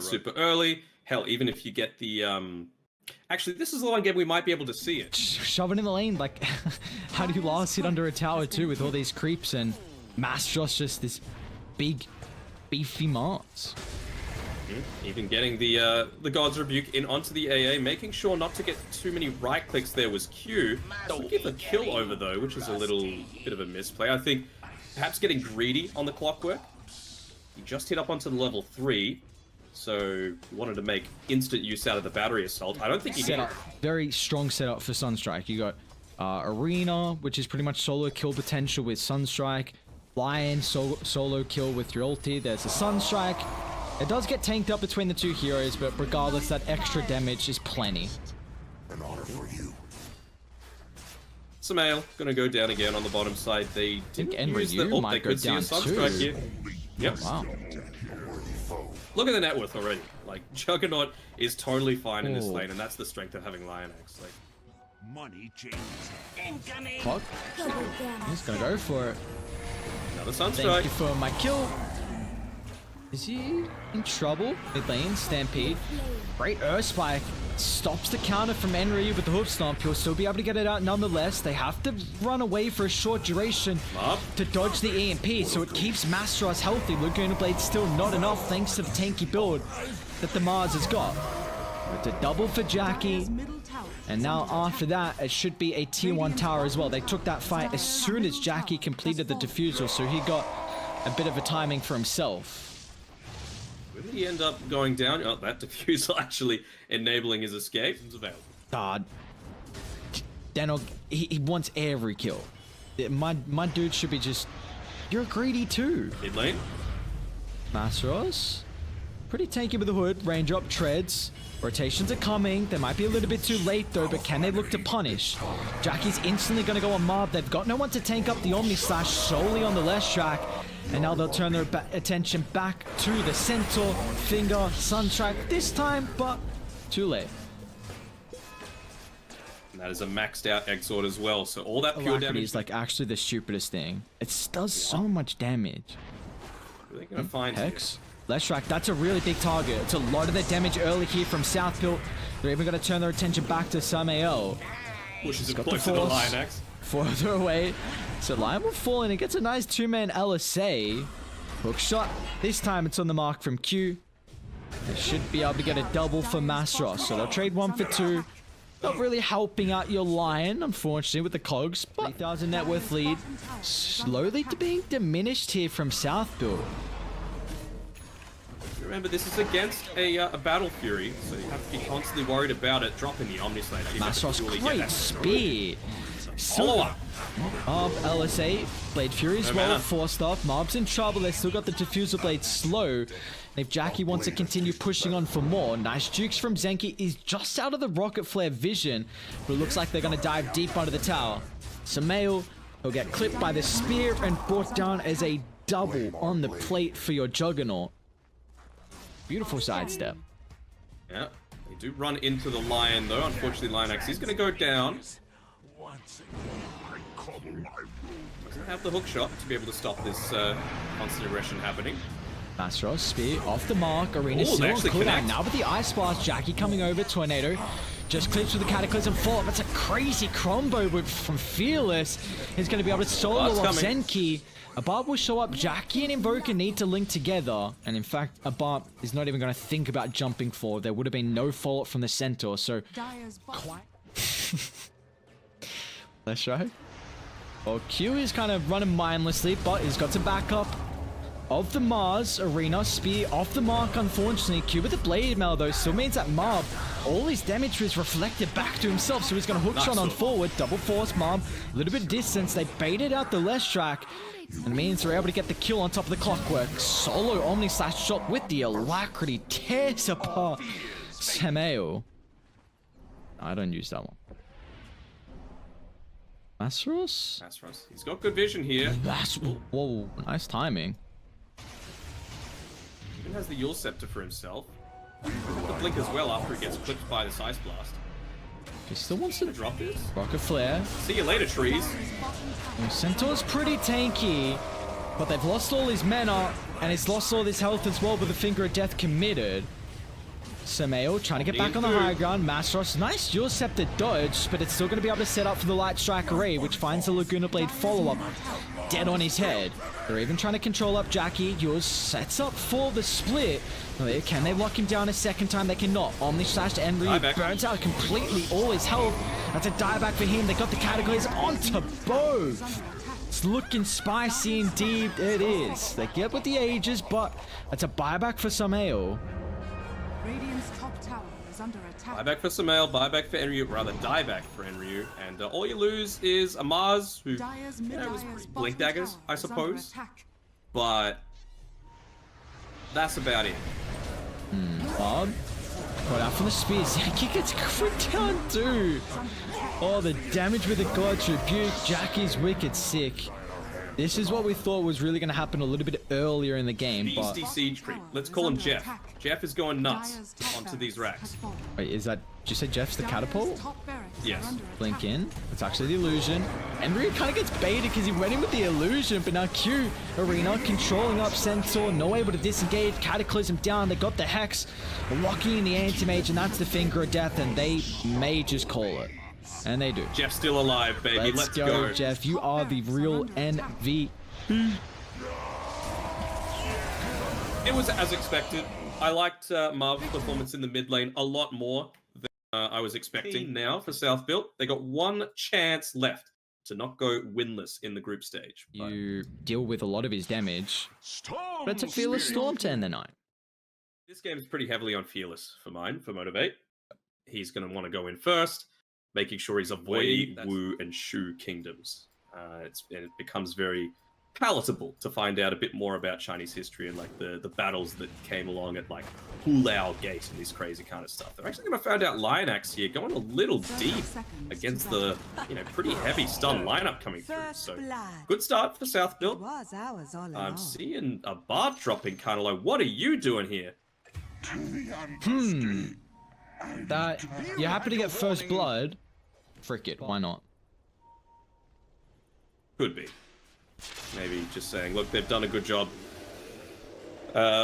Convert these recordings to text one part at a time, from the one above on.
super early. Hell, even if you get the actually, this is the one game we might be able to see it. Shove it in the lane. Like, how do you last hit under a tower too with all these creeps and Mastros just this big, beefy Mars? Even getting the God's Rebuke in onto the AA, making sure not to get too many right clicks there was Q. Don't give a kill over though, which is a little bit of a misplay. I think perhaps getting greedy on the clockwork. He just hit up onto the level 3. So he wanted to make instant use out of the battery assault. I don't think he can. Very strong setup for Sunstrike. You got Arena, which is pretty much solo kill potential with Sunstrike. Lion, solo kill with your ulti. There's a Sunstrike. It does get tanked up between the two heroes, but regardless, that extra damage is plenty. An honor for you. Samael gonna go down again on the bottom side. They didn't use the ult. They could see a Sunstrike here. Yep. Wow. Look at the net worth already. Like, Juggernaut is totally fine in this lane, and that's the strength of having Lion X. Like, money changes. Incoming. Fuck. He's gonna go for it. Another Sunstrike. Thank you for my kill. Is he in trouble? Mid lane, Stampede. Great Earth Spike. Stops the counter from Enryu with the hoof stomp. He'll still be able to get it out nonetheless. They have to run away for a short duration to dodge the EMP, so it keeps Mastros healthy. Laguna Blade's still not enough thanks to the tanky build that the Mars has got. It's a double for Jackie. And now after that, it should be a tier 1 tower as well. They took that fight as soon as Jackie completed the defusal, so he got a bit of a timing for himself. Where did he end up going down? Oh, that defusal actually enabling his escape. God. Daniel, he wants every kill. My dude should be just... You're greedy too. Mid lane. Mastros. Pretty tanky with the hood. Range up, treads. Rotations are coming. They might be a little bit too late though, but can they look to punish? Jackie's instantly going to go on Mob. They've got no one to tank up the Omni Slash solely on the left track. And now they'll turn their attention back to the Centaur, Finger, Sunstrike this time, but too late. And that is a maxed out Exort as well, so all that pure damage is like actually the stupidest thing. It does so much damage. What are they gonna find Hex? here? Left track, that's a really big target. It's a lot of their damage early here from South Built. They're even gonna turn their attention back to Samael. Pushes it close to the Lion X. Further away. So Lion will fall in and gets a nice 2-man LSA. Hook shot. This time it's on the mark from Q. They should be able to get a double for Mastros. So they'll trade 1 for 2. Not really helping out your Lion, unfortunately, with the cogs. But 3,000 net worth lead. Slowly being diminished here from South Build. Remember, this is against a Battle Fury, so you have to be constantly worried about it dropping the Omni Slash. Mastros, great speed. Follow-up. Mob, LSA, Blade Fury as well, forced off. Mob's in trouble, they still got the Diffuser Blade slow. And if Jackie wants to continue pushing on for more, nice jukes from Zenki is just out of the Rocket Flare vision, but it looks like they're going to dive deep under the tower. Samael will get clipped by the spear and brought down as a double on the plate for your Juggernaut. Beautiful sidestep. Yeah, they do run into the Lion though. Unfortunately, Lion X is going to go down. Doesn't have the hook shot to be able to stop this constant aggression happening. Mastros, spear off the mark. Arena still on cooldown. Now with the Ice Blast, Jackie coming over. Tornado just clips with the Cataclysm fall. That's a crazy combo from Fearless. He's going to be able to solo off Zenki. A Barb will show up. Jackie and Invoker need to link together. And in fact, a Barb is not even going to think about jumping forward. There would have been no follow-up from the Centaur. So, let's try. Well, Q is kind of running mindlessly, but he's got to back up of the Mars. Arena, spear off the mark, unfortunately. Q with the Blade Mail, though, still means that Mob, all his damage was reflected back to himself, so he's going to hook shot on forward. Double force Mob, a little bit of distance. They baited out the left track, and it means they're able to get the kill on top of the clockwork. Solo Omni Slash shot with the Alacrity tears apart Samael. I don't use that one. Mastros? Mastros. He's got good vision here. Whoa, nice timing. Even has the Yule Scepter for himself. The blink as well after he gets clipped by this Ice Blast. He still wants to drop this. Rocket Flare. See you later, trees. Centaur's pretty tanky, but they've lost all his mana, and he's lost all his health as well with the Finger of Death committed. Sameo trying to get back on the high ground. Mastros, nice dual scepter dodge, but it's still going to be able to set up for the light strike array, which finds the Laguna Blade follow-up dead on his head. They're even trying to control up Jackie. Yours sets up for the split. Can they lock him down a second time? They cannot. Omni slash to Enryu burns out completely all his health. That's a dieback for him. They got the categories onto both. It's looking spicy indeed. It is. They get with the ages, but that's a buyback for Sameo. Radiant's top tower is under attack. Buyback for Sameo, buyback for Enryu, rather dieback for Enryu. And all you lose is a Mars, who was blink daggers, I suppose. But that's about it. Bob got out from the spears. He gets crit down too. Oh, the damage with the God's Rebuke. Jackie's wicked sick. This is what we thought was really going to happen a little bit earlier in the game. Beastie But Siege Creep. Let's call him Jeff. Jeff is going nuts onto these racks. wait, is that? Did you say Jeff's the catapult? Yes. Blink in. It's actually the illusion. Enryu kind of gets baited because he went in with the illusion, but now Q Arena controlling up Centaur, no able to disengage. Cataclysm down. They got the Hex, locking in the anti-mage, and that's the finger of death, and they may just call it. And they do. Jeff's still alive, baby. Let's go, Jeff. You are the real MVP. It was as expected. I liked Marvel's performance in the mid lane a lot more than I was expecting. Now for South Built, they got one chance left to not go winless in the group stage. You deal with a lot of his damage, but it's a Fearless Storm to end the night. This game is pretty heavily on Fearless for mine, for Motivate. He's going to want to go in first, making sure he's avoiding Wu and Shu kingdoms. It becomes very palatable to find out a bit more about Chinese history and like the battles that came along at like Hulao Gate and this crazy kind of stuff. They're actually going to find out Lion Axe here going a little deep against the pretty heavy stun lineup coming through. So good start for South Built. I'm seeing a Bard dropping kind of like, what are you doing here? That you're happy to get first blood. Frick it, why not? Could be. Maybe just saying, look, they've done a good job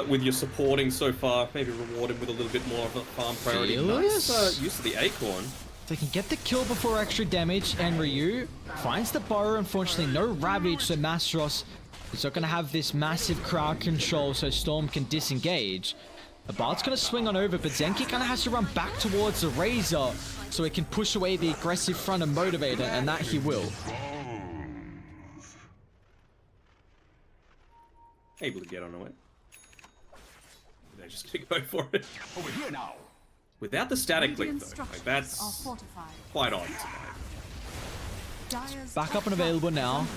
with your supporting so far. Maybe reward him with a little bit more of a farm priority. Nice use of the Acorn. They can get the kill before extra damage, and Ryu finds the burrow. Unfortunately, no Ravage, so Mastros is not going to have this massive crowd control, so Storm can disengage. The Bard's going to swing on over, but Zenki kind of has to run back towards the Razor so he can push away the aggressive front and Motivator, and that he will. Able to get on away. They're just going to go for it. Over here now. Without the static link, though. Like, that's quite odd to me. Back up and available now.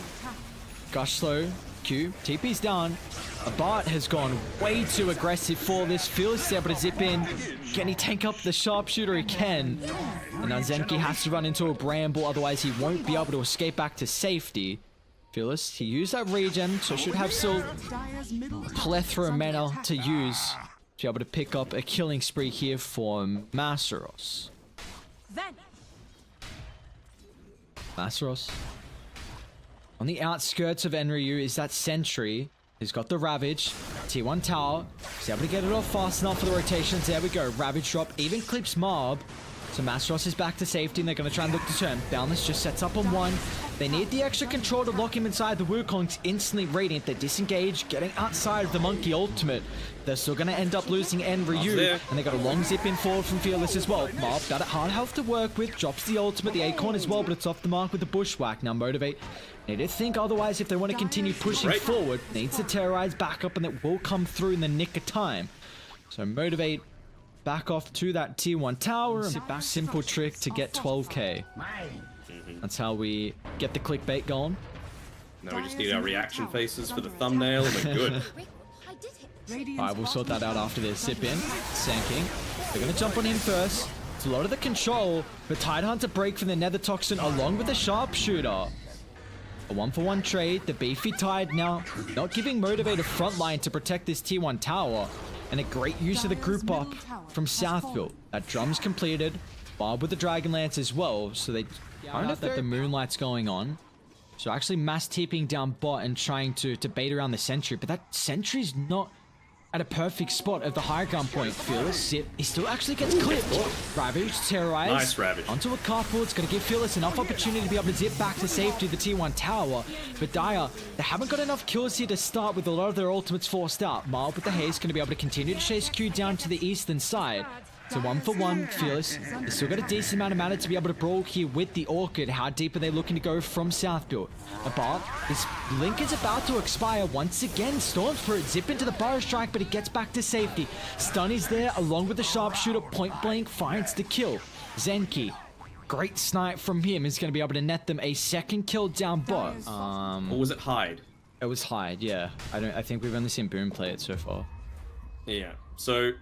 Gush slow. Q. TP's down. A Bart has gone way too aggressive for this. Fearless is able to zip in. Can he tank up the sharpshooter? He can. And now Zenki has to run into a bramble, otherwise he won't be able to escape back to safety. Fearless, he used that regen, so should have still plethora of mana to use to be able to pick up a killing spree here for Masteros. Masteros. On the outskirts of Enryu is that Sentry. He's got the Ravage. T1 Tower. He's able to get it off fast enough for the rotations. There we go. Ravage drop. Even clips Marb. So Mastros is back to safety, and they're going to try and look to turn. Boundless just sets up on one. They need the extra control to lock him inside the Wukong's instantly radiant. They disengage, getting outside of the Monkey ultimate. They're still going to end up losing Enryu, and they got a long zip in forward from Fearless as well. Marb got a hard health to work with, drops the ultimate, the Acorn as well, but it's off the mark with the Bushwhack. Now Motivate need to think otherwise if they want to continue pushing forward. Needs to terrorize back up, and it will come through in the nick of time. So Motivate back off to that T1 tower, and simple trick to get 12k. That's how we get the clickbait going. Now we just need our reaction faces for the thumbnail, and we're good. Alright, we'll sort that out after this. Zip in, Sand They're gonna jump on him first. It's a lot of the control, but Tidehunter break from the Nether Toxin along with the Sharpshooter. A 1-for-1 trade. The beefy Tide now not giving Motivate a front line to protect this T1 tower. And a great use of the group up from Southville. That drum's completed. Barb with the Dragonlance as well, so they find out that the Moonlight's going on. So actually mass TPing down bot and trying to bait around the Sentry, but that Sentry's not at a perfect spot of the high ground point. Fearless zip. He still actually gets clipped. Ravage, terrorized. Nice Ravage. Onto a carpool. It's going to give Fearless enough opportunity to be able to zip back to safety the T1 tower. But Dire, they haven't got enough kills here to start with a lot of their ultimates forced out. Marb with the haste going to be able to continue to chase Q down to the eastern side. So 1 for 1, Fearless. They still got a decent amount of mana to be able to brawl here with the Orchid. How deep are they looking to go from South Build? Abart, this Link is about to expire once again. Storms for it, zip into the Burrow Strike, but it gets back to safety. Stun is there, along with the Sharpshooter, point blank finds the kill. Zenki, great snipe from him, is going to be able to net them a second kill down bot. Or was it Hyde? It was Hyde, yeah. I think we've only seen Boom play it so far. Yeah, so...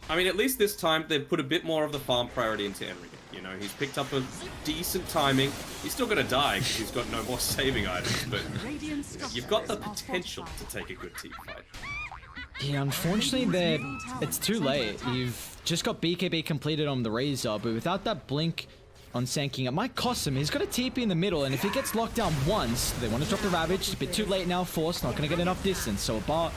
I mean, at least this time, they've put a bit more of the farm priority into Enrique. You know, he's picked up a decent timing. He's still going to die because he's got no more saving items, but you've got the potential to take a good team fight. Yeah, unfortunately, it's too late. You've just got BKB completed on the Razor, but without that blink on Sanking, it might cost him. He's got a TP in the middle, and if he gets locked down once, they want to drop the Ravage. It's a bit too late now. Force, not going to get enough distance, so Bar...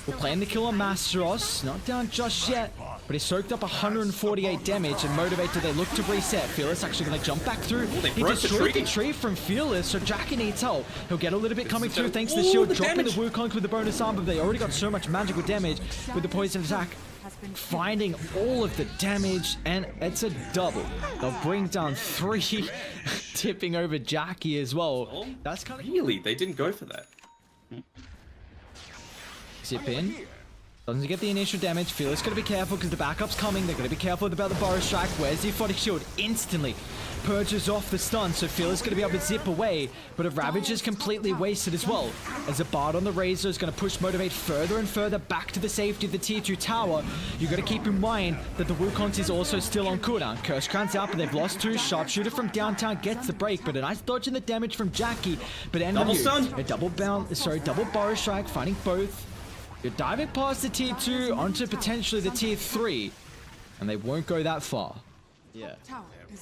We're playing the kill on Masteros, not down just yet, but he soaked up 148 damage, and Motivate, they look to reset. Fearless actually going to jump back through. He destroyed the tree from Fearless, so Jackie needs help. He'll get a little bit coming through thanks to the shield, dropping the Wukong with the bonus arm, but they already got so much magical damage with the poison attack. Finding all of the damage, and it's a double. They'll bring down 3, tipping over Jackie as well. That's kind of... Really? They didn't go for that? Zip in. Doesn't get the initial damage. Fearless gotta be careful because the backup's coming. They're gonna be careful about the Burrow Strike. Where's the Aphotic Shield? Instantly purges off the stun, so Fearless gonna be able to zip away, but a Ravage is completely wasted as well. As a Bard on the Razor is gonna push Motivate further and further back to the safety of the tier 2 tower. You gotta keep in mind that the Wukong is also still on cooldown. Curse Crown's out, but they've lost 2. Sharpshooter from downtown gets the break, but a nice dodge in the damage from Jackie. But double stun. A double Burrow Strike, finding both. You're diving past the tier 2 onto potentially the tier 3, and they won't go that far. Yeah.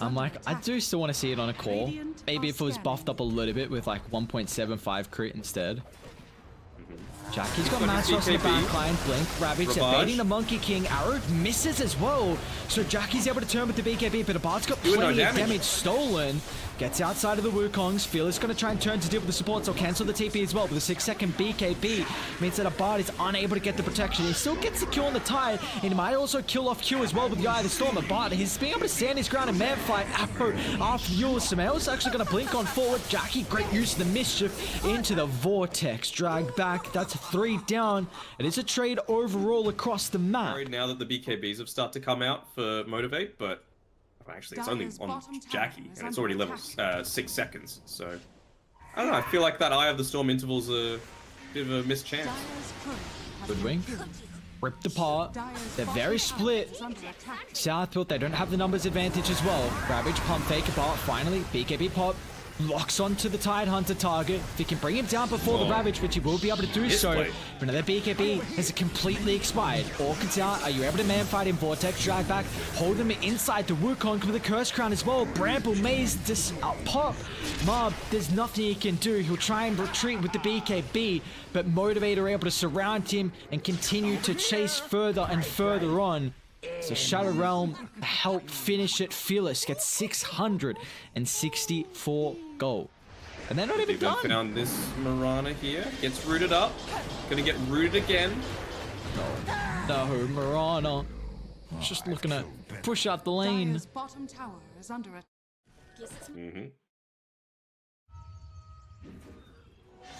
I'm like, I do still want to see it on a core. Maybe if it was buffed up a little bit with like 1.75 crit instead. Jackie's got Masteros in the backline. Blink, Ravage, evading the Monkey King. Arrow misses as well. So Jackie's able to turn with the BKB, but Abad's got plenty of damage stolen. Gets outside of the Wukongs. Fearless going to try and turn to deal with the support, so cancel the TP as well. But the 6-second BKB means that Abad is unable to get the protection. He still gets the kill on the Tide, and he might also kill off Q as well with the Eye of the Storm. Abad, he's being able to stand his ground in man fight. Afro after Yule. Samael's actually going to blink on forward. Jackie, great use of the mischief into the Vortex. Drag back. That's 3 down. It is a trade overall across the map. Worried now that the BKBs have started to come out for Motivate, but actually it's only on Jackie, and it's already level 6 seconds, so I don't know, I feel like that Eye of the Storm interval's a bit of a missed chance. Good wing. Ripped apart. They're very split. South built, they don't have the numbers advantage as well. Ravage, pump fake apart, finally, BKB pop. Locks onto the Tide Hunter target. If he can bring him down before the Ravage, which he will be able to do so. But another BKB has completely expired. Orchid's out. Are you able to man fight in Vortex? Drag back. Hold him inside the Wukong with the Curse Crown as well. Bramble Maze this pop. Mob, there's nothing he can do. He'll try and retreat with the BKB, but Motivate are able to surround him and continue to chase further and further on. So Shadow Realm help finish it. Fearless gets 664 gold. And they're not even done. Found this Mirana here. Gets rooted up. Gonna get rooted again. No, Mirana. Just looking to push out the lane. Dire's bottom tower is under attack.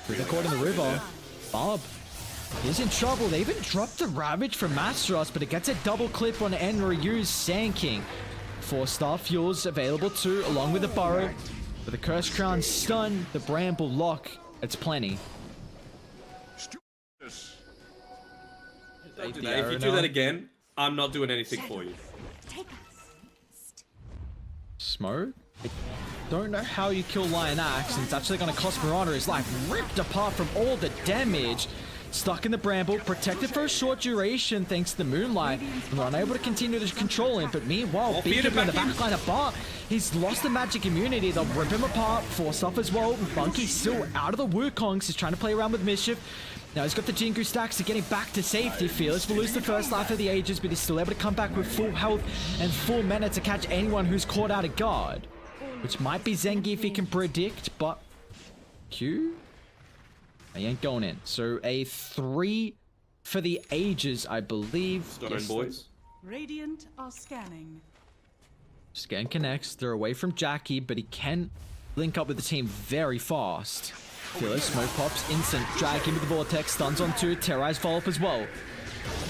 Through the court in the river. Bob. He's in trouble. They even dropped the Ravage from Masteros, but it gets a double clip on Enryu's Sand King. 4-star fuels available too, along with the Burrow. With the Curse Crown stun, the Bramble lock, it's plenty. Don't do that. If you do that again, I'm not doing anything for you. Smoke? I don't know how you kill Lion Axe, and it's actually going to cost Mirana his life. Ripped apart from all the damage. Stuck in the Bramble, protected for a short duration thanks to the Moonlight. We're unable to continue to control him, but meanwhile, BKB in the backline apart. He's lost the magic immunity. They'll rip him apart, force off as well. Bunky's still out of the Wukongs. He's trying to play around with mischief. Now he's got the Jingu stacks, so getting back to safety. Fearless will lose the first life of the Ages, but he's still able to come back with full health and full mana to catch anyone who's caught out of guard. Which might be Zengi if he can predict, but Q? He ain't going in. So a 3 for the Ages, I believe. Stone Yes. boys. Radiant are scanning. Scan connects. They're away from Jackie, but he can link up with the team very fast. Fearless, smoke pops, instant, drag him with the vortex, stuns on 2, terrorize follow-up as well.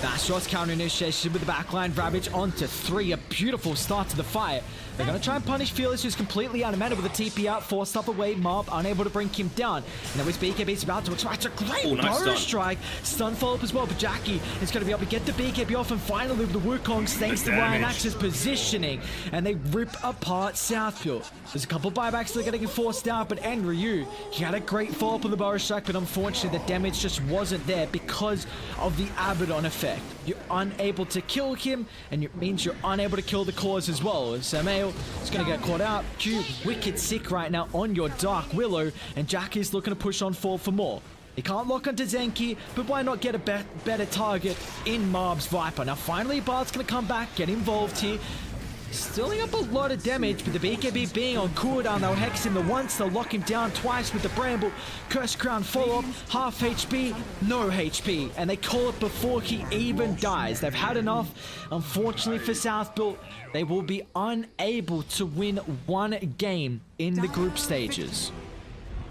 Fast shots, counter initiation with the backline, Ravage onto 3, a beautiful start to the fight. They're gonna try and punish Fearless, who's completely out of mana with a TP out, forced up away, Mob unable to bring him down. And now his BKB's about to extract a great nice burrow stun. strike, stun follow-up as well, but Jackie is gonna be able to get the BKB off, and finally with the Wukong thanks to Ryan damage. Axe's positioning, and they rip apart Southport. There's a couple buybacks that are getting forced out, but Enryu, he had a great follow-up on the burrow strike, but unfortunately the damage just wasn't there because of the Abaddon effect. You're unable to kill him, and it means you're unable to kill the cause as well. Samael is going to get caught out. Q, wicked sick right now on your Dark Willow, and Jackie's looking to push on forward for more. He can't lock onto Zenki, but why not get a better target in Mob's Viper? Now finally Bard's going to come back, get involved here. Stilling up a lot of damage, but the BKB being on cooldown, they'll hex him the once, they'll lock him down twice with the Bramble. Curse Crown follow-up, half HP, no HP, and they call it before he even dies. They've had enough. Unfortunately for Southport, they will be unable to win one game in the group stages.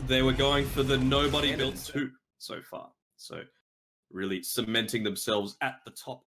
They were going for the nobody built 2 so far. So really cementing themselves at the top